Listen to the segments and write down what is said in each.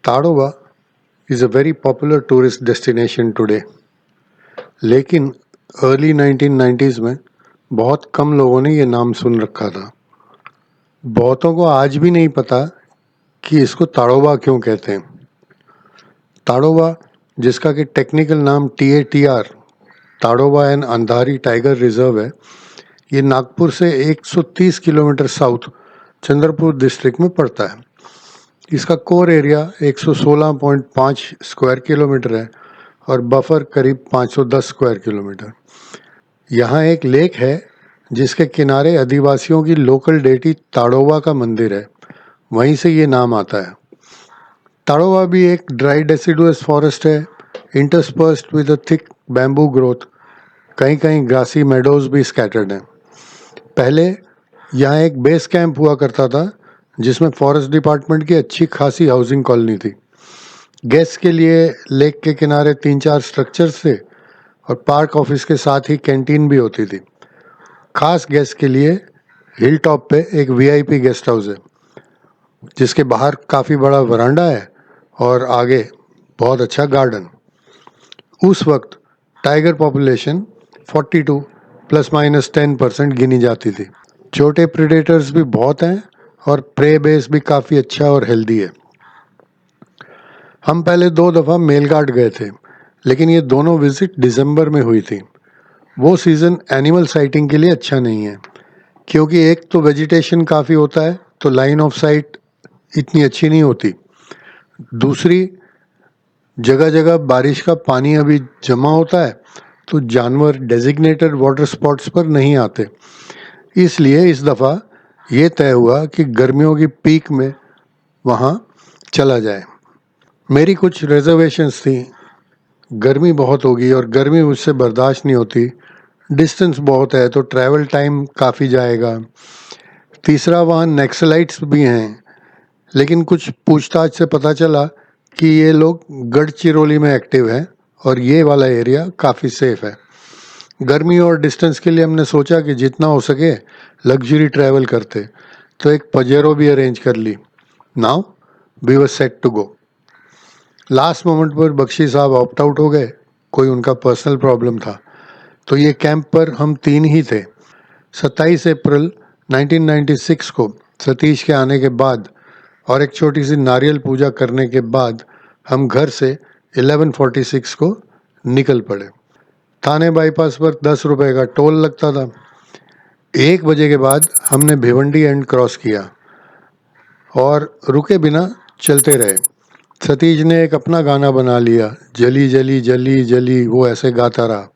Tadoba is a very popular tourist destination today. लेकिन early 1990s में बहुत कम लोगों ने ये नाम सुन रखा था। बहुतों को आज भी नहीं पता कि इसको ताड़ोबा क्यों कहते हैं। ताड़ोबा, जिसका कि टेक्निकल नाम TATR Tadoba and Andhari tiger reserve है, ये नागपुर से 130 किलोमीटर साउथ चंद्रपुर डिस्ट्रिक्ट में पड़ता है। इसका कोर एरिया 116.5 स्क्वायर किलोमीटर है और बफर करीब 510 स्क्वायर किलोमीटर। यहाँ एक लेक है जिसके किनारे आदिवासियों की लोकल डेटी ताड़ोबा का मंदिर है, वहीं से ये नाम आता है। ताड़ोबा भी एक ड्राई डेसिडुअस फॉरेस्ट है, interspersed with a thick bamboo growth. कहीं कहीं ग्रासी मेडोज भी स्कैटर्ड हैं। पहले यहाँ एक बेस कैंप हुआ करता था जिसमें फॉरेस्ट डिपार्टमेंट की अच्छी खासी हाउसिंग कॉलोनी थी। गेस्ट के लिए लेक के किनारे 3-4 स्ट्रक्चर्स थे और पार्क ऑफिस के साथ ही कैंटीन भी होती थी। खास गेस्ट के लिए हिल टॉप पे एक VIP गेस्ट हाउस है जिसके बाहर काफ़ी बड़ा वरांडा है और आगे बहुत अच्छा गार्डन। उस वक्त टाइगर पॉपुलेशन 42 ±10% गिनी जाती थी। छोटे प्रेडेटर्स भी बहुत हैं और प्रे बेस भी काफ़ी अच्छा और हेल्दी है। हम पहले 2 दफ़ा मेलघाट गए थे, लेकिन ये दोनों विजिट दिसंबर में हुई थी। वो सीज़न एनिमल साइटिंग के लिए अच्छा नहीं है, क्योंकि एक तो वेजिटेशन काफ़ी होता है तो लाइन ऑफ साइट इतनी अच्छी नहीं होती। दूसरी, जगह जगह बारिश का पानी अभी जमा होता है तो जानवर डेजिग्नेटेड वाटर स्पॉट्स पर नहीं आते। इसलिए इस दफ़ा ये तय हुआ कि गर्मियों की पीक में वहाँ चला जाए। मेरी कुछ रिजर्वेशंस थी। गर्मी बहुत होगी और गर्मी मुझसे बर्दाश्त नहीं होती। डिस्टेंस बहुत है तो ट्रैवल टाइम काफ़ी जाएगा। तीसरा, वहाँ नक्सलाइट्स भी हैं, लेकिन कुछ पूछताछ से पता चला कि ये लोग गढ़चिरौली में एक्टिव हैं और ये वाला एरिया काफ़ी सेफ है। गर्मी और डिस्टेंस के लिए हमने सोचा कि जितना हो सके लग्जरी ट्रैवल करते, तो एक पजेरो भी अरेंज कर ली। Now we were set to go. Last moment पर बख्शी साहब ऑप्ट आउट हो गए, कोई उनका पर्सनल प्रॉब्लम था, तो ये कैंप पर हम 3 ही थे। 27 अप्रैल 1996 को सतीश के आने के बाद और एक छोटी सी नारियल पूजा करने के बाद हम घर से 11:46 को निकल पड़े। थाने बाईपास पर 10 रुपये का टोल लगता था। 1 बजे के बाद हमने भिवंडी एंड क्रॉस किया और रुके बिना चलते रहे। सतीश ने एक अपना गाना बना लिया, जली जली जली जली, वो ऐसे गाता रहा।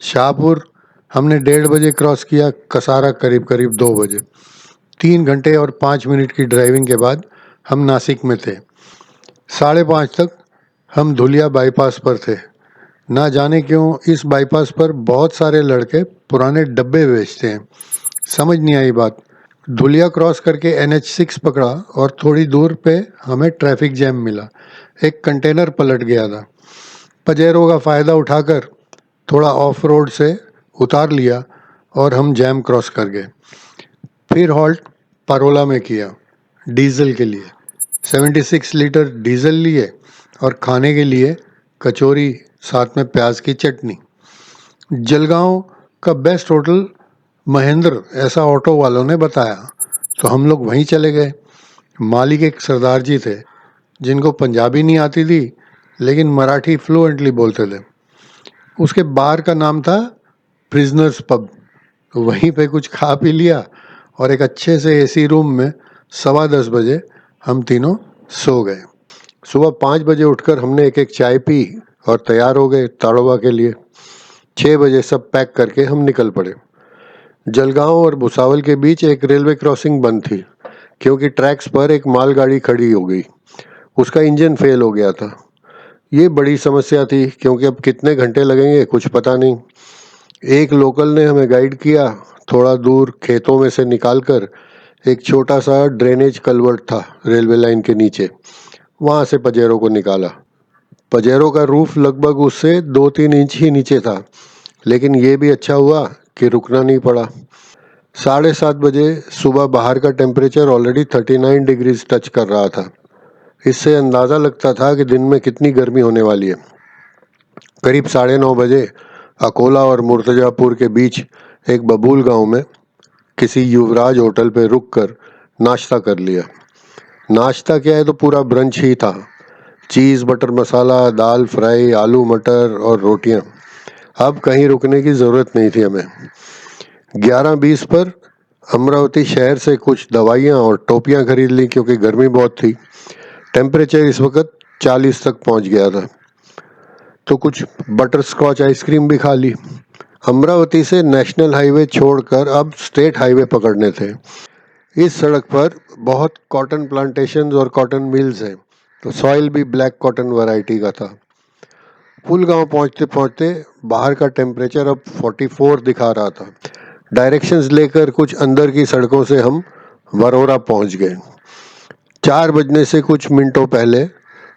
शाहपुर हमने 1:30 बजे क्रॉस किया, कसारा करीब करीब 2 बजे। 3 घंटे और 5 मिनट की ड्राइविंग के बाद हम नासिक में थे। 5:30 तक हम धुलिया बाईपास पर थे। ना जाने क्यों इस बाईपास पर बहुत सारे लड़के पुराने डब्बे बेचते हैं। समझ नहीं आई बात। धुलिया क्रॉस करके NH6 पकड़ा और थोड़ी दूर पे हमें ट्रैफिक जैम मिला। एक कंटेनर पलट गया था। पजेरो का फ़ायदा उठाकर थोड़ा ऑफ रोड से उतार लिया और हम जैम क्रॉस कर गए। फिर हॉल्ट परोला में किया डीजल के लिए। 76 लीटर डीजल लिए और खाने के लिए कचौरी, साथ में प्याज की चटनी। जलगांव का बेस्ट होटल महेंद्र ऐसा ऑटो वालों ने बताया, तो हम लोग वहीं चले गए। मालिक एक सरदार जी थे जिनको पंजाबी नहीं आती थी, लेकिन मराठी फ्लुएंटली बोलते थे। उसके बार का नाम था प्रिजनर्स पब। वहीं पे कुछ खा पी लिया और एक अच्छे से AC रूम में 10:15 बजे हम तीनों सो गए। सुबह 5 बजे उठकर हमने एक चाय पी और तैयार हो गए ताड़ोबा के लिए। 6 बजे सब पैक करके हम निकल पड़े। जलगांव और भुसावल के बीच एक रेलवे क्रॉसिंग बंद थी, क्योंकि ट्रैक्स पर एक मालगाड़ी खड़ी हो गई। उसका इंजन फेल हो गया था। ये बड़ी समस्या थी, क्योंकि अब कितने घंटे लगेंगे कुछ पता नहीं। एक लोकल ने हमें गाइड किया। थोड़ा दूर खेतों में से निकालकर एक छोटा सा ड्रेनेज कलवर्ट था रेलवे लाइन के नीचे, वहाँ से पजेरो को निकाला। पजेरो का रूफ लगभग उससे 2-3 इंच ही नीचे था, लेकिन ये भी अच्छा हुआ कि रुकना नहीं पड़ा। 7:30 बजे सुबह बाहर का टेम्परेचर ऑलरेडी 39 डिग्रीज टच कर रहा था। इससे अंदाज़ा लगता था कि दिन में कितनी गर्मी होने वाली है। करीब 9:30 बजे अकोला और मुर्तजापुर के बीच एक बबूल गांव में किसी युवराज होटल पे रुककर नाश्ता कर लिया। नाश्ता क्या है, तो पूरा ब्रंच ही था। चीज़ बटर मसाला, दाल फ्राई, आलू मटर और रोटियां। अब कहीं रुकने की ज़रूरत नहीं थी हमें। 11:20 पर अमरावती शहर से कुछ दवाइयाँ और टोपियाँ खरीद ली क्योंकि गर्मी बहुत थी। टेम्परेचर इस वक्त 40 तक पहुंच गया था। तो कुछ बटर स्कॉच आइसक्रीम भी खा ली। अमरावती से नेशनल हाईवे छोड़कर अब स्टेट हाईवे पकड़ने थे। इस सड़क पर बहुत कॉटन प्लांटेशंस और कॉटन मिल्स हैं, तो सॉइल भी ब्लैक कॉटन वैरायटी का था। पुलगांव पहुंचते पहुंचते बाहर का टेम्परेचर अब 44 दिखा रहा था। डायरेक्शंस लेकर कुछ अंदर की सड़कों से हम वरोरा पहुंच गए। 4 बजने से कुछ मिनटों पहले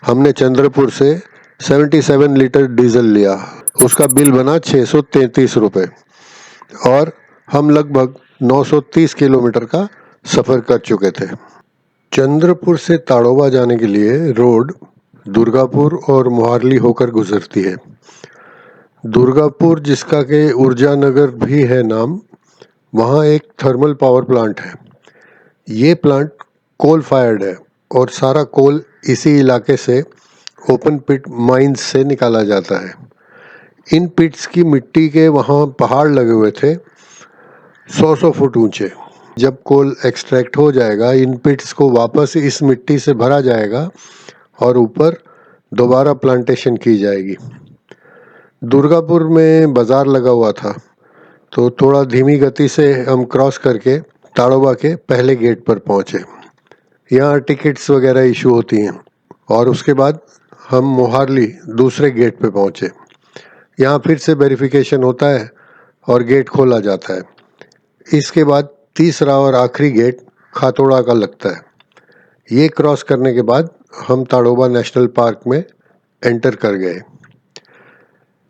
हमने चंद्रपुर से 77 लीटर डीजल लिया। उसका बिल बना 633 रुपये और हम लगभग 930 किलोमीटर का सफ़र कर चुके थे। चंद्रपुर से ताड़ोबा जाने के लिए रोड दुर्गापुर और मोहारली होकर गुजरती है। दुर्गापुर, जिसका के ऊर्जा नगर भी है नाम, वहाँ एक थर्मल पावर प्लांट है। ये प्लांट कोल फायर्ड है और सारा कोल इसी इलाके से ओपन पिट माइंस से निकाला जाता है। इन पिट्स की मिट्टी के वहाँ पहाड़ लगे हुए थे 100 फुट ऊंचे। जब कोल एक्सट्रैक्ट हो जाएगा, इन पिट्स को वापस इस मिट्टी से भरा जाएगा और ऊपर दोबारा प्लांटेशन की जाएगी। दुर्गापुर में बाज़ार लगा हुआ था, तो थोड़ा धीमी गति से हम क्रॉस करके ताड़ोबा के पहले गेट पर पहुँचे। यहाँ टिकट्स वगैरह इशू होती हैं और उसके बाद हम मोहारली दूसरे गेट पे पहुँचे। यहाँ फिर से वेरिफिकेशन होता है और गेट खोला जाता है। इसके बाद तीसरा और आखिरी गेट खातोड़ा का लगता है। ये क्रॉस करने के बाद हम ताड़ोबा नेशनल पार्क में एंटर कर गए।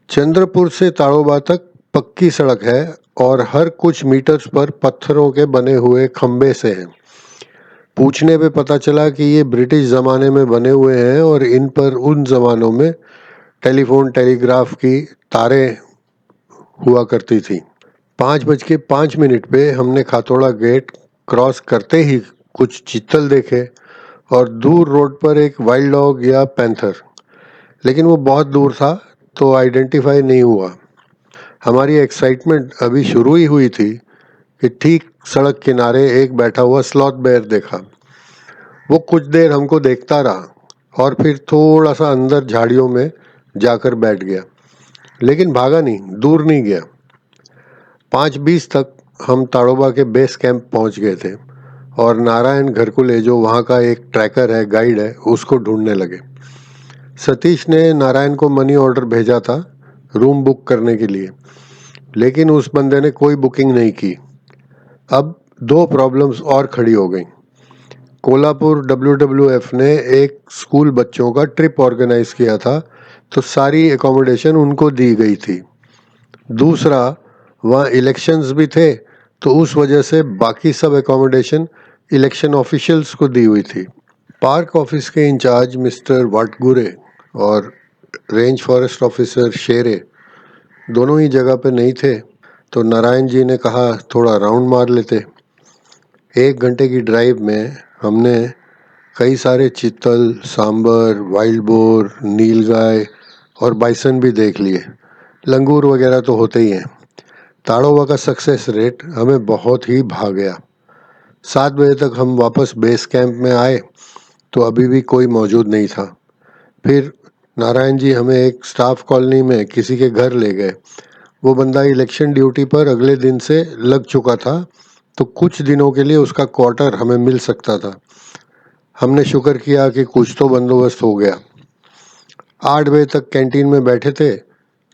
चंद्रपुर से ताड़ोबा तक पक्की सड़क है और हर कुछ मीटर्स पर पत्थरों के बने हुए खंबे से हैं। पूछने पे पता चला कि ये ब्रिटिश ज़माने में बने हुए हैं और इन पर उन ज़मानों में टेलीफोन टेलीग्राफ की तारें हुआ करती थी। 5:05 पे हमने खातोड़ा गेट क्रॉस करते ही कुछ चीतल देखे और दूर रोड पर एक वाइल्ड डॉग या पैंथर, लेकिन वो बहुत दूर था तो आइडेंटिफाई नहीं हुआ। हमारी एक्साइटमेंट अभी शुरू ही हुई थी कि ठीक सड़क किनारे एक बैठा हुआ स्लॉथ बेयर देखा। वो कुछ देर हमको देखता रहा और फिर थोड़ा सा अंदर झाड़ियों में जाकर बैठ गया, लेकिन भागा नहीं, दूर नहीं गया। 5:20 तक हम ताड़ोबा के बेस कैंप पहुंच गए थे और नारायण घरकुले, जो वहाँ का एक ट्रैकर है, गाइड है, उसको ढूंढने लगे। सतीश ने नारायण को मनी ऑर्डर भेजा था रूम बुक करने के लिए, लेकिन उस बंदे ने कोई बुकिंग नहीं की। अब 2 प्रॉब्लम्स और खड़ी हो गई। कोल्हापुर WWF ने एक स्कूल बच्चों का ट्रिप ऑर्गेनाइज किया था, तो सारी एकोमोडेशन उनको दी गई थी। दूसरा, वहाँ इलेक्शंस भी थे, तो उस वजह से बाकी सब एकोमोडेशन इलेक्शन ऑफिशियल्स को दी हुई थी। पार्क ऑफिस के इंचार्ज मिस्टर वाटगुरे और रेंज फॉरेस्ट ऑफिसर शेरे दोनों ही जगह पे नहीं थे, तो नारायण जी ने कहा थोड़ा राउंड मार लेते। 1 घंटे की ड्राइव में हमने कई सारे चीतल, सांबर, वाइल्ड बोर, नीलगाय और बाइसन भी देख लिए। लंगूर वगैरह तो होते ही हैं। ताड़ोबा का सक्सेस रेट हमें बहुत ही भा गया। 7 बजे तक हम वापस बेस कैंप में आए तो अभी भी कोई मौजूद नहीं था। फिर नारायण जी हमें एक स्टाफ कॉलोनी में किसी के घर ले गए। वो बंदा इलेक्शन ड्यूटी पर अगले दिन से लग चुका था, तो कुछ दिनों के लिए उसका क्वार्टर हमें मिल सकता था। हमने शुक्र किया कि कुछ तो बंदोबस्त हो गया। 8 बजे तक कैंटीन में बैठे थे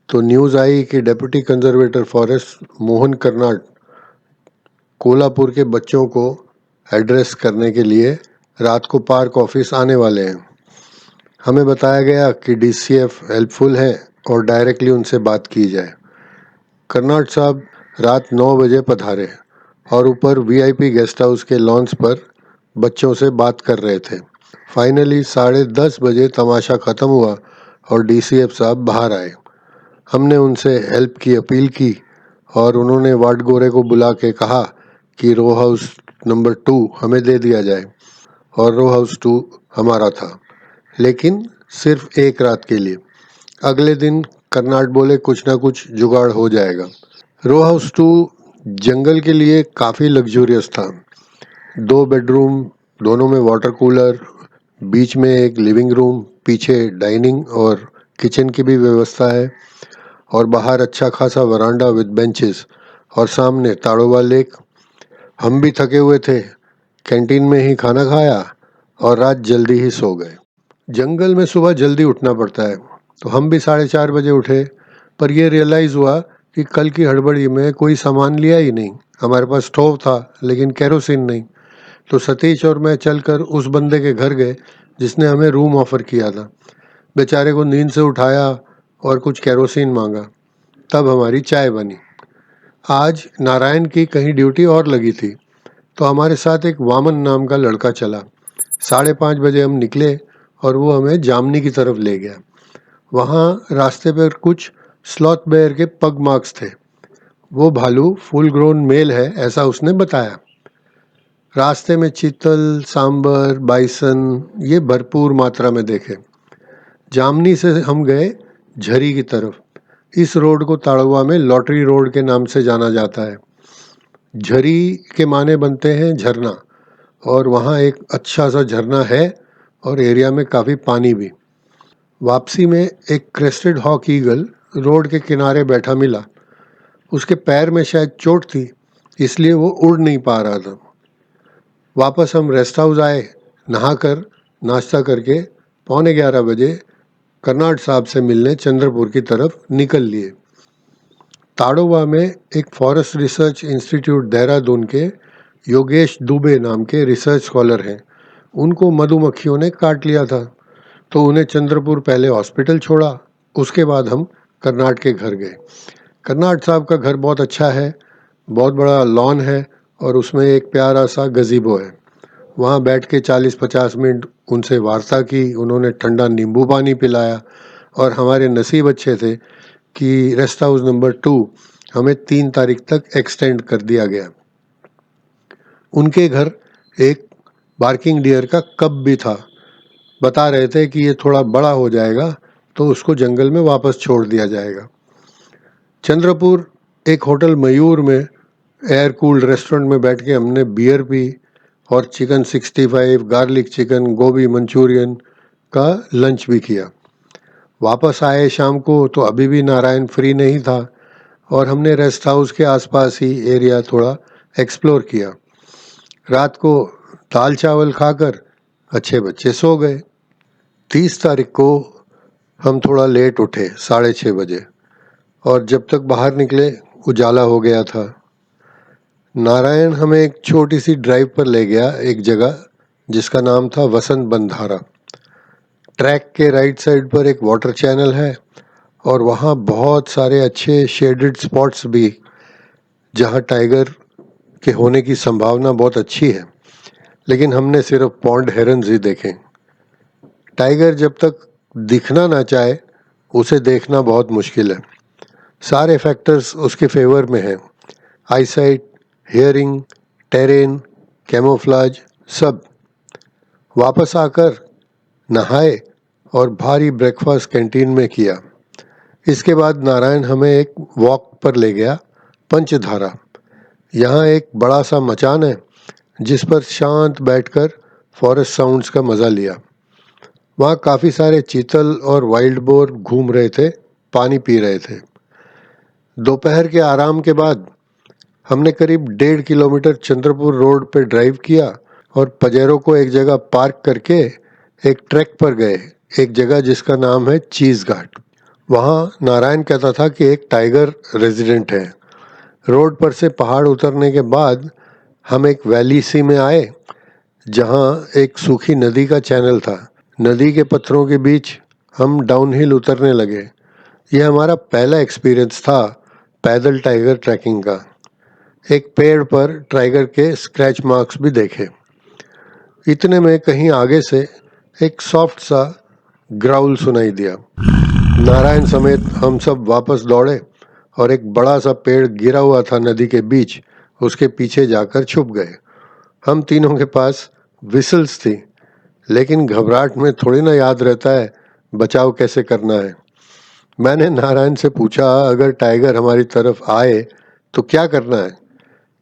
तो न्यूज़ आई कि deputy conservator forest Mohan Karnad Kolhapur के बच्चों को एड्रेस करने के लिए रात को पार्क ऑफिस आने वाले हैं। हमें बताया गया कि DCF हेल्पफुल है और डायरेक्टली उनसे बात की जाए। कर्नाड साहब रात 9 बजे पधारे और ऊपर VIP गेस्ट हाउस के लॉन्स पर बच्चों से बात कर रहे थे। फाइनली 10:30 बजे तमाशा ख़त्म हुआ और डीसीएफ साहब बाहर आए। हमने उनसे हेल्प की अपील की और उन्होंने वार्ड गोरे को बुला के कहा कि रो हाउस नंबर 2 हमें दे दिया जाए, और रो हाउस 2 हमारा था, लेकिन सिर्फ एक रात के लिए। अगले दिन कर्नाड बोले कुछ ना कुछ जुगाड़ हो जाएगा। रो हाउस 2 जंगल के लिए काफ़ी लग्जूरियस था। 2 बेडरूम, दोनों में वाटर कूलर, बीच में एक लिविंग रूम, पीछे डाइनिंग और किचन की भी व्यवस्था है, और बाहर अच्छा खासा वरांडा विद बेंचेस, और सामने ताड़ोबा लेक। हम भी थके हुए थे, कैंटीन में ही खाना खाया और रात जल्दी ही सो गए। जंगल में सुबह जल्दी उठना पड़ता है, तो हम भी 4:30 बजे उठे, पर यह रियलाइज़ हुआ कि कल की हड़बड़ी में कोई सामान लिया ही नहीं। हमारे पास स्टोव था लेकिन केरोसिन नहीं, तो सतीश और मैं चलकर उस बंदे के घर गए जिसने हमें रूम ऑफ़र किया था। बेचारे को नींद से उठाया और कुछ केरोसिन मांगा, तब हमारी चाय बनी। आज नारायण की कहीं ड्यूटी और लगी थी, तो हमारे साथ एक वामन नाम का लड़का चला। 5:30 बजे हम निकले और वो हमें जामनी की तरफ ले गया। वहाँ रास्ते पर कुछ स्लॉथ बेयर के पग मार्क्स थे। वो भालू फुल ग्रोन मेल है ऐसा उसने बताया। रास्ते में चीतल, सांबर, बाइसन ये भरपूर मात्रा में देखे। जामनी से हम गए झरी की तरफ। इस रोड को ताड़वा में लॉटरी रोड के नाम से जाना जाता है। झरी के माने बनते हैं झरना, और वहाँ एक अच्छा सा झरना है और एरिया में काफ़ी पानी भी। वापसी में एक क्रेस्टेड हॉक ईगल रोड के किनारे बैठा मिला। उसके पैर में शायद चोट थी, इसलिए वो उड़ नहीं पा रहा था। वापस हम रेस्ट हाउस आए, नहाकर नाश्ता करके 11:45 बजे कर्नाड साहब से मिलने चंद्रपुर की तरफ निकल लिए। ताड़ोबा में एक फॉरेस्ट रिसर्च इंस्टीट्यूट देहरादून के योगेश दुबे नाम के रिसर्च स्कॉलर हैं। उनको मधुमक्खियों ने काट लिया था, तो उन्हें चंद्रपुर पहले हॉस्पिटल छोड़ा, उसके बाद हम कर्नाड के घर गए। कर्नाड साहब का घर बहुत अच्छा है, बहुत बड़ा लॉन है और उसमें एक प्यारा सा गजीबो है। वहाँ बैठ के 40-50 मिनट उनसे वार्ता की, उन्होंने ठंडा नींबू पानी पिलाया, और हमारे नसीब अच्छे थे कि रेस्ट हाउस नंबर 2 हमें 3 तारीख तक एक्सटेंड कर दिया गया। उनके घर एक बार्किंग डियर का कब भी था। बता रहे थे कि ये थोड़ा बड़ा हो जाएगा तो उसको जंगल में वापस छोड़ दिया जाएगा। चंद्रपुर एक होटल मयूर में एयर कूल्ड रेस्टोरेंट में बैठ के हमने बियर पी और चिकन 65, गार्लिक चिकन, गोभी मंचूरियन का लंच भी किया। वापस आए शाम को तो अभी भी नारायण फ्री नहीं था, और हमने रेस्ट हाउस के आसपास ही एरिया थोड़ा एक्सप्लोर किया। रात को दाल चावल खाकर अच्छे बच्चे सो गए। 30 तारीख को हम थोड़ा लेट उठे, 6:30 बजे, और जब तक बाहर निकले उजाला हो गया था। नारायण हमें एक छोटी सी ड्राइव पर ले गया, एक जगह जिसका नाम था वसंत बंधारा। ट्रैक के राइट साइड पर एक वाटर चैनल है और वहाँ बहुत सारे अच्छे शेडेड स्पॉट्स भी, जहाँ टाइगर के होने की संभावना बहुत अच्छी है, लेकिन हमने सिर्फ पॉन्ड हेरन्स ही देखे। टाइगर जब तक दिखना ना चाहे उसे देखना बहुत मुश्किल है। सारे फैक्टर्स उसके फेवर में हैं, आईसाइट, हियरिंग, टेरेन, कैमोफ्लाज, सब। वापस आकर नहाए और भारी ब्रेकफास्ट कैंटीन में किया। इसके बाद नारायण हमें एक वॉक पर ले गया, पंचधारा। यहाँ एक बड़ा सा मचान है जिस पर शांत बैठकर फॉरेस्ट साउंड्स का मज़ा लिया। वहाँ काफ़ी सारे चीतल और वाइल्ड बोर घूम रहे थे, पानी पी रहे थे। दोपहर के आराम के बाद हमने करीब 1.5 किलोमीटर चंद्रपुर रोड पर ड्राइव किया और पजेरो को एक जगह पार्क करके एक ट्रैक पर गए, एक जगह जिसका नाम है चीज़ घाट। वहाँ नारायण कहता था कि एक टाइगर रेजिडेंट है। रोड पर से पहाड़ उतरने के बाद हम एक वैली सी में आए जहाँ एक सूखी नदी का चैनल था। नदी के पत्थरों के बीच हम डाउनहिल उतरने लगे। यह हमारा पहला एक्सपीरियंस था पैदल टाइगर ट्रैकिंग का। एक पेड़ पर टाइगर के स्क्रैच मार्क्स भी देखे। इतने में कहीं आगे से एक सॉफ्ट सा ग्राउल सुनाई दिया। नारायण समेत हम सब वापस दौड़े और एक बड़ा सा पेड़ गिरा हुआ था नदी के बीच, उसके पीछे जाकर छुप गए। हम तीनों के पास विसल्स थी, लेकिन घबराहट में थोड़ी ना याद रहता है बचाव कैसे करना है। मैंने नारायण से पूछा, अगर टाइगर हमारी तरफ आए तो क्या करना है?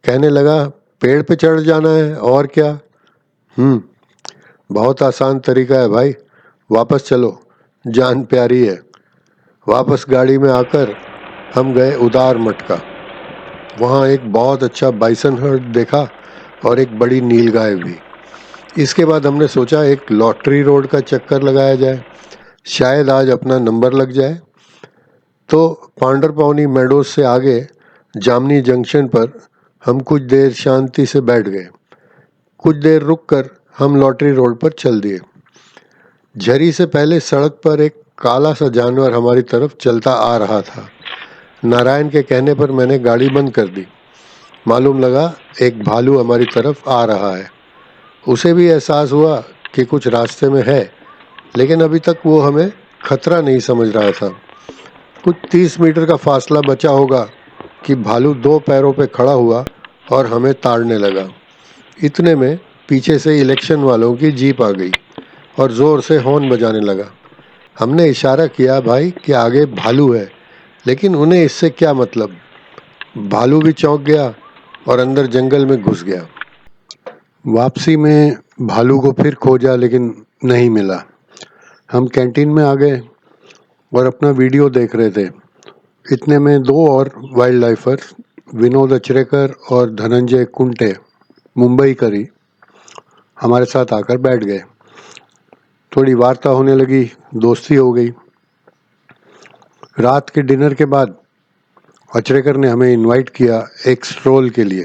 कहने लगा, पेड़ पे चढ़ जाना है और क्या। बहुत आसान तरीका है भाई, वापस चलो, जान प्यारी है। वापस गाड़ी में आकर हम गए उदार मटका। वहाँ एक बहुत अच्छा बाइसन हर्ड देखा और एक बड़ी नीलगाय भी। इसके बाद हमने सोचा एक लॉटरी रोड का चक्कर लगाया जाए, शायद आज अपना नंबर लग जाए। तो पांडरपौनी मेडोज से आगे जामनी जंक्शन पर हम कुछ देर शांति से बैठ गए। कुछ देर रुककर हम लॉटरी रोड पर चल दिए। झरी से पहले सड़क पर एक काला सा जानवर हमारी तरफ चलता आ रहा था। नारायण के कहने पर मैंने गाड़ी बंद कर दी। मालूम लगा एक भालू हमारी तरफ आ रहा है। उसे भी एहसास हुआ कि कुछ रास्ते में है, लेकिन अभी तक वो हमें खतरा नहीं समझ रहा था। कुछ 30 मीटर का फासला बचा होगा कि भालू 2 पैरों पे खड़ा हुआ और हमें ताड़ने लगा। इतने में पीछे से इलेक्शन वालों की जीप आ गई और ज़ोर से हॉर्न बजाने लगा। हमने इशारा किया भाई कि आगे भालू है, लेकिन उन्हें इससे क्या मतलब। भालू भी चौंक गया और अंदर जंगल में घुस गया। वापसी में भालू को फिर खोजा, लेकिन नहीं मिला। हम कैंटीन में आ गए और अपना वीडियो देख रहे थे। इतने में 2 और वाइल्ड लाइफर, विनोद अचरेकर और धनंजय कुंटे, मुंबई करी, हमारे साथ आकर बैठ गए। थोड़ी वार्ता होने लगी, दोस्ती हो गई। रात के डिनर के बाद अचरेकर ने हमें इनवाइट किया एक स्ट्रोल के लिए।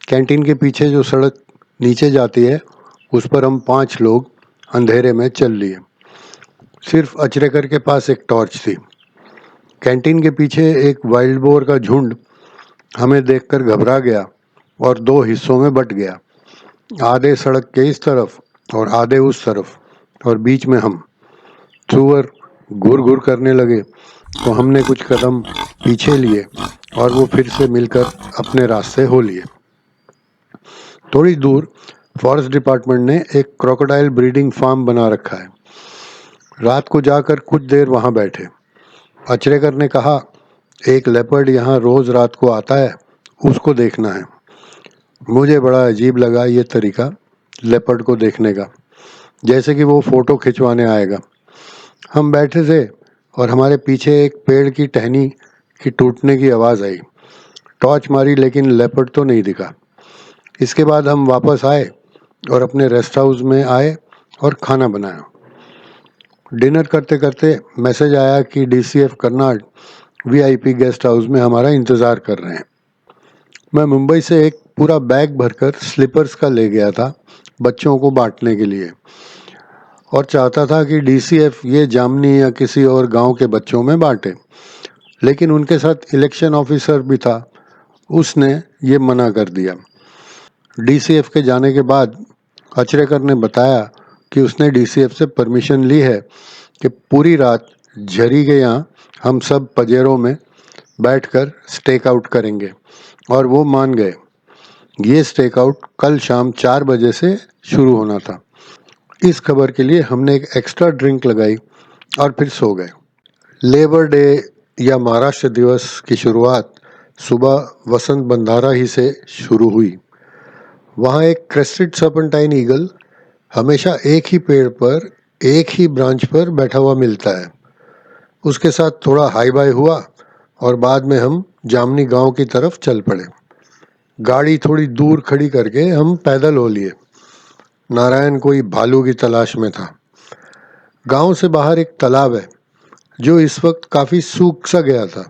कैंटीन के पीछे जो सड़क नीचे जाती है, उस पर हम 5 लोग अंधेरे में चल लिए। सिर्फ अचरेकर के पास एक टॉर्च थी। कैंटीन के पीछे एक वाइल्ड बोर का झुंड हमें देखकर घबरा गया और 2 हिस्सों में बट गया। आधे सड़क के इस तरफ और आधे उस तरफ, और बीच में हम। सुअर घुर घुर करने लगे तो हमने कुछ कदम पीछे लिए और वो फिर से मिलकर अपने रास्ते हो लिए। थोड़ी दूर फॉरेस्ट डिपार्टमेंट ने एक क्रोकोडाइल ब्रीडिंग फार्म बना रखा है। रात को जाकर कुछ देर वहाँ बैठे। अचरेकर ने कहा, एक लेपर्ड यहाँ रोज रात को आता है, उसको देखना है। मुझे बड़ा अजीब लगा ये तरीका लेपर्ड को देखने का, जैसे कि वो फोटो खिंचवाने आएगा। हम बैठे थे और हमारे पीछे एक पेड़ की टहनी की टूटने की आवाज़ आई। टॉर्च मारी, लेकिन लेपर्ड तो नहीं दिखा। इसके बाद हम वापस आए और अपने रेस्ट हाउस में आए और खाना बनाया। डिनर करते करते मैसेज आया कि DCF Karnad VIP guest house में हमारा इंतज़ार कर रहे हैं। मैं मुंबई से एक पूरा बैग भरकर स्लीपर्स का ले गया था बच्चों को बांटने के लिए, और चाहता था कि DCF ये जामनी या किसी और गांव के बच्चों में बांटे, लेकिन उनके साथ इलेक्शन ऑफिसर भी था, उसने ये मना कर दिया। DCF के जाने के बाद अचरेकर ने बताया कि उसने DCF से परमिशन ली है कि पूरी रात झरी के यहाँ हम सब पजेरों में बैठकर स्टेक आउट करेंगे, और वो मान गए। ये स्टेक आउट कल शाम 4 बजे से शुरू होना था। इस खबर के लिए हमने एक एक्स्ट्रा ड्रिंक लगाई और फिर सो गए। लेबर डे या महाराष्ट्र दिवस की शुरुआत सुबह वसंत बंधारा ही से शुरू हुई। वहाँ एक क्रेस्टेड सर्पेंटाइन ईगल हमेशा एक ही पेड़ पर एक ही ब्रांच पर बैठा हुआ मिलता है। उसके साथ थोड़ा हाई बाई हुआ और बाद में हम जामनी गांव की तरफ चल पड़े। गाड़ी थोड़ी दूर खड़ी करके हम पैदल हो लिए। नारायण कोई भालू की तलाश में था। गांव से बाहर एक तालाब है जो इस वक्त काफ़ी सूख सा गया था।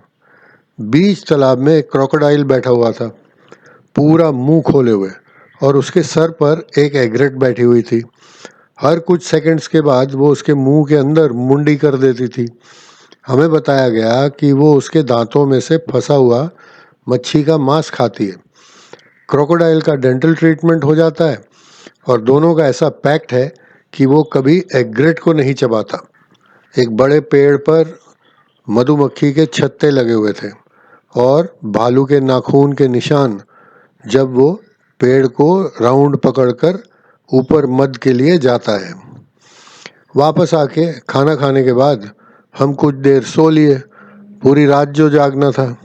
बीच तालाब में एक क्रोकोडाइल बैठा हुआ था, पूरा मुंह खोले हुए, और उसके सर पर एक एग्रेट बैठी हुई थी। हर कुछ सेकंड्स के बाद वो उसके मुंह के अंदर मुंडी कर देती थी। हमें बताया गया कि वो उसके दांतों में से फंसा हुआ मच्छी का मांस खाती है। क्रोकोडाइल का डेंटल ट्रीटमेंट हो जाता है और दोनों का ऐसा पैक्ट है कि वो कभी एग्रेट को नहीं चबाता। एक बड़े पेड़ पर मधुमक्खी के छत्ते लगे हुए थे और भालू के नाखून के निशान जब वो पेड़ को राउंड पकड़कर ऊपर मद के लिए जाता है। वापस आके खाना खाने के बाद हम कुछ देर सो लिए, पूरी रात जो जागना था।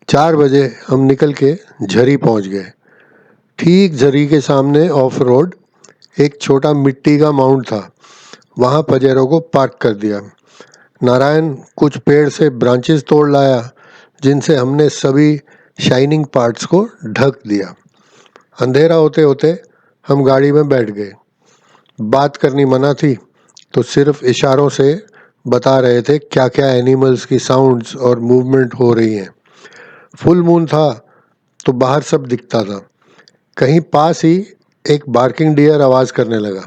4 बजे हम निकल के झरी पहुंच गए। ठीक झरी के सामने ऑफ रोड एक छोटा मिट्टी का माउंट था, वहाँ पजेरों को पार्क कर दिया। नारायण कुछ पेड़ से ब्रांचेस तोड़ लाया जिनसे हमने सभी शाइनिंग पार्ट्स को ढक दिया। अंधेरा होते होते हम गाड़ी में बैठ गए। बात करनी मना थी तो सिर्फ इशारों से बता रहे थे क्या क्या एनिमल्स की साउंड्स और मूवमेंट हो रही हैं। फुल मून था तो बाहर सब दिखता था। कहीं पास ही एक बार्किंग डियर आवाज करने लगा।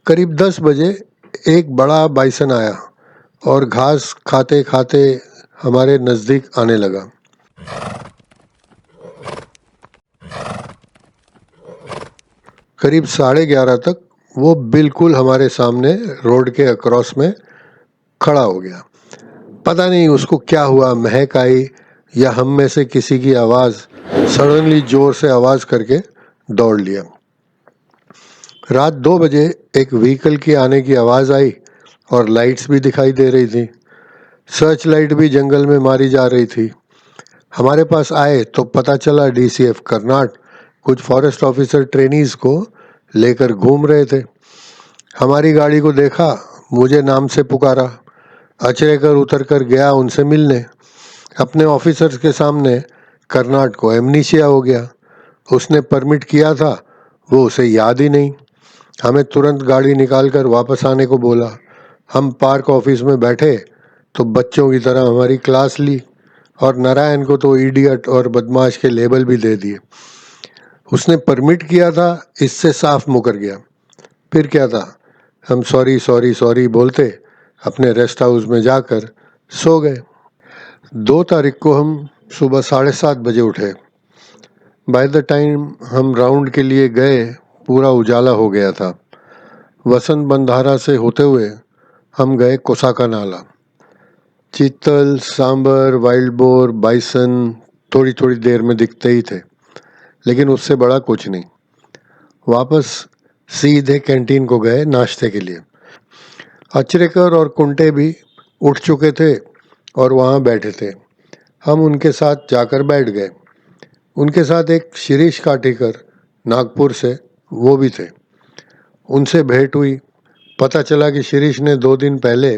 करीब 10 बजे एक बड़ा बाइसन आया और घास खाते खाते हमारे नजदीक आने लगा। करीब 11:30 तक वो बिल्कुल हमारे सामने रोड के अक्रॉस में खड़ा हो गया। पता नहीं उसको क्या हुआ, महक आई या हम में से किसी की आवाज़, सडनली जोर से आवाज़ करके दौड़ लिया। रात 2 बजे एक व्हीकल की आने की आवाज़ आई और लाइट्स भी दिखाई दे रही थी। सर्च लाइट भी जंगल में मारी जा रही थी। हमारे पास आए तो पता चला डीसीएफ कर्नाट कुछ फॉरेस्ट ऑफिसर ट्रेनीज को लेकर घूम रहे थे। हमारी गाड़ी को देखा, मुझे नाम से पुकारा। अचरेकर उतर कर गया उनसे मिलने। अपने ऑफिसर्स के सामने कर्नाट को एमनीशिया हो गया। उसने परमिट किया था, वो उसे याद ही नहीं। हमें तुरंत गाड़ी निकाल कर वापस आने को बोला। हम पार्क ऑफिस में बैठे तो बच्चों की तरह हमारी क्लास ली और नारायण को तो इडियट और बदमाश के लेबल भी दे दिए। उसने परमिट किया था, इससे साफ मुकर गया। फिर क्या था, हम सॉरी सॉरी सॉरी बोलते अपने रेस्ट हाउस में जाकर सो गए। 2 तारीख को हम सुबह 7:30 बजे उठे। बाय द टाइम हम राउंड के लिए गए पूरा उजाला हो गया था। वसंत बंधारा से होते हुए हम गए कोसाका नाला। चीतल, सांबर, वाइल्ड बोर, बाइसन थोड़ी थोड़ी देर में दिखते ही थे, लेकिन उससे बड़ा कुछ नहीं। वापस सीधे कैंटीन को गए नाश्ते के लिए। अचरेकर और कुंटे भी उठ चुके थे और वहाँ बैठे थे। हम उनके साथ जाकर बैठ गए। उनके साथ एक शिरीष काटीकर नागपुर से, वो भी थे। उनसे भेंट हुई। पता चला कि शिरीष ने 2 दिन पहले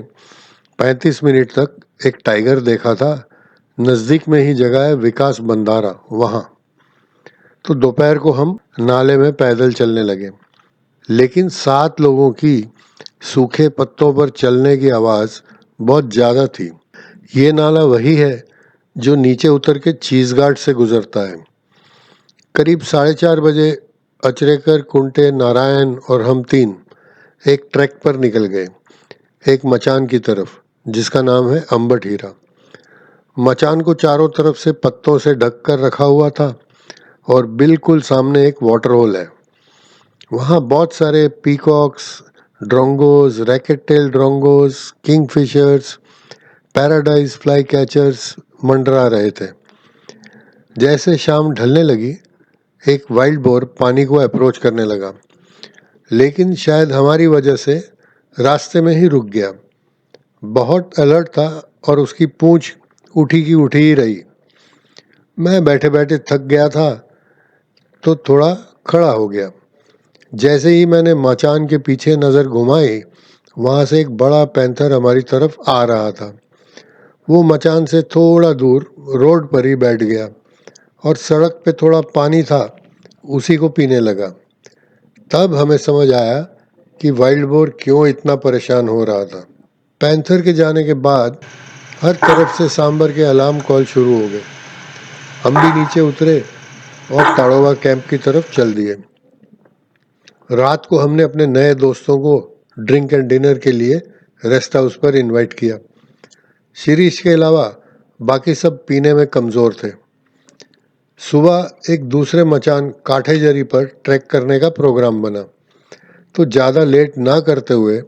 35 मिनट तक एक टाइगर देखा था। नज़दीक में ही जगह है विकास बंधारा, वहाँ। तो दोपहर को हम नाले में पैदल चलने लगे, लेकिन 7 लोगों की सूखे पत्तों पर चलने की आवाज़ बहुत ज़्यादा थी। ये नाला वही है जो नीचे उतर के चीज़ घाट से गुजरता है। करीब 4:30 बजे अचरेकर, कुंटे, नारायण और हम 3 एक ट्रैक पर निकल गए, एक मचान की तरफ जिसका नाम है अंबट हीरा। मचान को चारों तरफ से पत्तों से ढक कर रखा हुआ था और बिल्कुल सामने एक वाटर होल है। वहाँ बहुत सारे peacocks, drongos, racket tail drongos, kingfishers, paradise flycatchers मंडरा रहे थे। जैसे शाम ढलने लगी, एक वाइल्ड बोर पानी को अप्रोच करने लगा, लेकिन शायद हमारी वजह से रास्ते में ही रुक गया। बहुत अलर्ट था और उसकी पूंछ उठी की उठी ही रही। मैं बैठे बैठे थक गया था तो थोड़ा खड़ा हो गया। जैसे ही मैंने मचान के पीछे नज़र घुमाई, वहाँ से एक बड़ा पैंथर हमारी तरफ आ रहा था। वो मचान से थोड़ा दूर रोड पर ही बैठ गया और सड़क पे थोड़ा पानी था, उसी को पीने लगा। तब हमें समझ आया कि वाइल्ड बोर क्यों इतना परेशान हो रहा था। पैंथर के जाने के बाद हर तरफ से सांबर के अलार्म कॉल शुरू हो गए। हम भी नीचे उतरे और ताड़ोवा कैंप की तरफ चल दिए। रात को हमने अपने नए दोस्तों को ड्रिंक एंड डिनर के लिए रेस्ट हाउस पर इनवाइट किया। शिरीष के अलावा बाकी सब पीने में कमज़ोर थे। सुबह एक दूसरे मचान काठेजरी पर ट्रैक करने का प्रोग्राम बना, तो ज़्यादा लेट ना करते हुए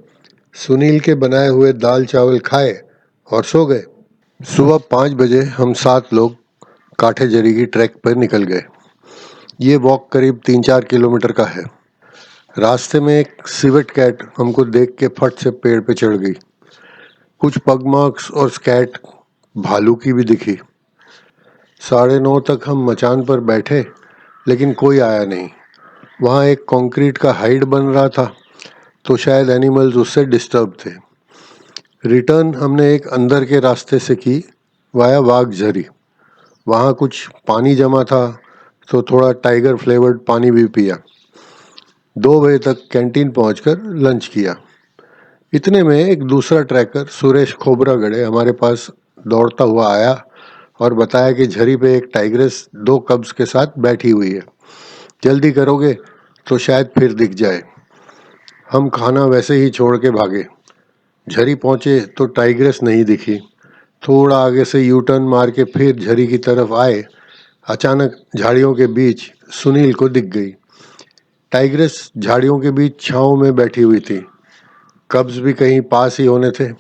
सुनील के बनाए हुए दाल चावल खाए और सो गए। सुबह 5 बजे हम 7 लोग काठेजरी की ट्रैक पर निकल गए। ये वॉक करीब 3-4 किलोमीटर का है। रास्ते में एक सिवेट कैट हमको देख के फट से पेड़ पे चढ़ गई। कुछ पगमार्क्स और स्कैट भालू की भी दिखी। 9:30 तक हम मचान पर बैठे, लेकिन कोई आया नहीं। वहाँ एक कंक्रीट का हाइड बन रहा था, तो शायद एनिमल्स उससे डिस्टर्ब थे। रिटर्न हमने एक अंदर के रास्ते से की, वाया वाघ झरी। वहाँ कुछ पानी जमा था, तो थोड़ा टाइगर फ्लेवर्ड पानी भी पिया। 2 बजे तक कैंटीन पहुंचकर लंच किया। इतने में एक दूसरा ट्रैकर सुरेश खोबरागड़े हमारे पास दौड़ता हुआ आया और बताया कि झरी पे एक टाइग्रेस 2 कब्स के साथ बैठी हुई है। जल्दी करोगे तो शायद फिर दिख जाए। हम खाना वैसे ही छोड़ के भागे। झरी पहुंचे तो टाइग्रेस नहीं दिखी। थोड़ा आगे से यू टर्न मार के फिर झरी की तरफ आए। अचानक झाड़ियों के बीच सुनील को दिख गई। टाइग्रेस झाड़ियों के बीच छांव में बैठी हुई थी। कब्ज भी कहीं पास ही होने थे।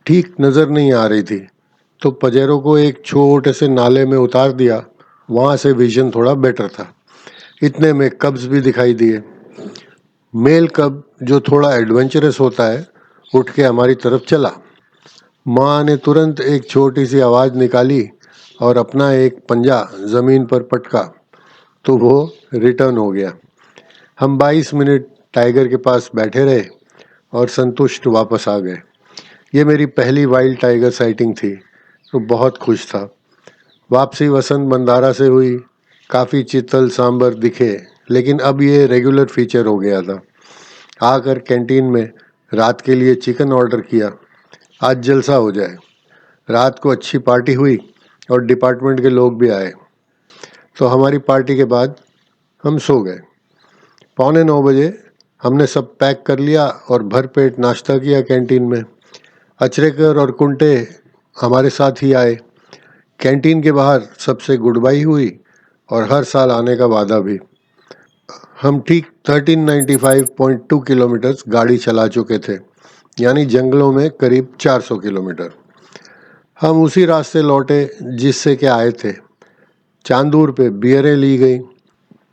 ठीक नजर नहीं आ रही थी, तो पजेरो को एक छोटे से नाले में उतार दिया। वहां से विजन थोड़ा बेटर था। इतने में कब्ज भी दिखाई दिए। मेल कब, जो थोड़ा एडवेंचरस होता है, उठ के हमारी तरफ चला। माँ ने तुरंत एक छोटी सी आवाज निकाली और अपना एक पंजा जमीन पर पटका, तो वो रिटर्न हो गया। हम 22 मिनट टाइगर के पास बैठे रहे और संतुष्ट वापस आ गए। ये मेरी पहली वाइल्ड टाइगर साइटिंग थी, तो बहुत खुश था। वापसी वसंत बंधारा से हुई। काफ़ी चित्तल सांबर दिखे, लेकिन अब ये रेगुलर फीचर हो गया था। आकर कैंटीन में रात के लिए चिकन ऑर्डर किया। आज जलसा हो जाए। रात को अच्छी पार्टी हुई और डिपार्टमेंट के लोग भी आए, तो हमारी पार्टी के बाद हम सो गए। 8:45 बजे हमने सब पैक कर लिया और भरपेट नाश्ता किया कैंटीन में। अचरेकर और कुंटे हमारे साथ ही आए। कैंटीन के बाहर सबसे गुड बाई हुई और हर साल आने का वादा भी। हम ठीक 1395.2 किलोमीटर गाड़ी चला चुके थे, यानी जंगलों में करीब 400 किलोमीटर। हम उसी रास्ते लौटे जिससे के आए थे। चांदूर पे बियरें ली गई,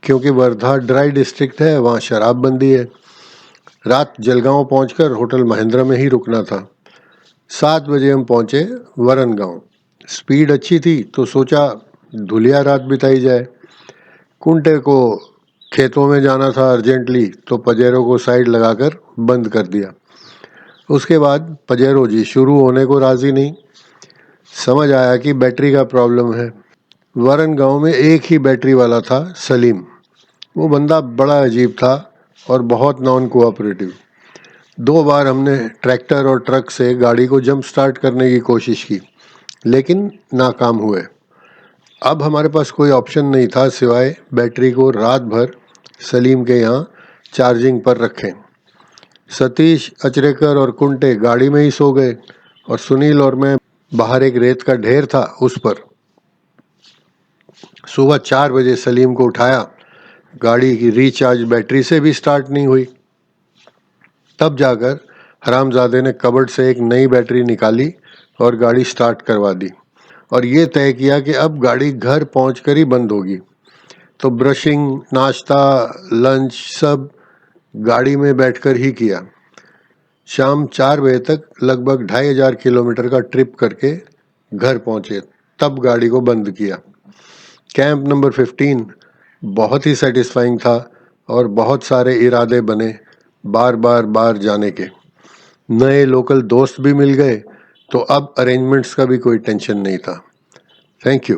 क्योंकि वर्धा ड्राई डिस्ट्रिक्ट है, वहाँ शराबबंदी है। रात जलगांव पहुंचकर होटल महेंद्र में ही रुकना था। 7 बजे हम पहुंचे वरन गांव। स्पीड अच्छी थी, तो सोचा धुलिया रात बिताई जाए। कुंटे को खेतों में जाना था अर्जेंटली, तो पजेरो को साइड लगाकर बंद कर दिया। उसके बाद पजेरो जी शुरू होने को राजी नहीं। समझ आया कि बैटरी का प्रॉब्लम है। वरन गांव में एक ही बैटरी वाला था, सलीम। वो बंदा बड़ा अजीब था और बहुत नॉन कोऑपरेटिव। 2 बार हमने ट्रैक्टर और ट्रक से गाड़ी को जंप स्टार्ट करने की कोशिश की, लेकिन नाकाम हुए। अब हमारे पास कोई ऑप्शन नहीं था सिवाय बैटरी को रात भर सलीम के यहाँ चार्जिंग पर रखें। सतीश, अचरेकर और कुंटे गाड़ी में ही सो गए और सुनील और मैं बाहर एक रेत का ढेर था उस पर। सुबह 4 बजे सलीम को उठाया। गाड़ी की रिचार्ज बैटरी से भी स्टार्ट नहीं हुई। तब जाकर हरामजादे ने कबर्ड से एक नई बैटरी निकाली और गाड़ी स्टार्ट करवा दी, और ये तय किया कि अब गाड़ी घर पहुंचकर ही बंद होगी। तो ब्रशिंग, नाश्ता, लंच सब गाड़ी में बैठकर ही किया। शाम 4 बजे तक लगभग 2500 किलोमीटर का ट्रिप करके घर पहुंचे, तब गाड़ी को बंद किया। कैंप नंबर 15 बहुत ही सेटिस्फाइंग था और बहुत सारे इरादे बने बार जाने के। नए लोकल दोस्त भी मिल गए, तो अब अरेंजमेंट्स का भी कोई टेंशन नहीं था। Thank you.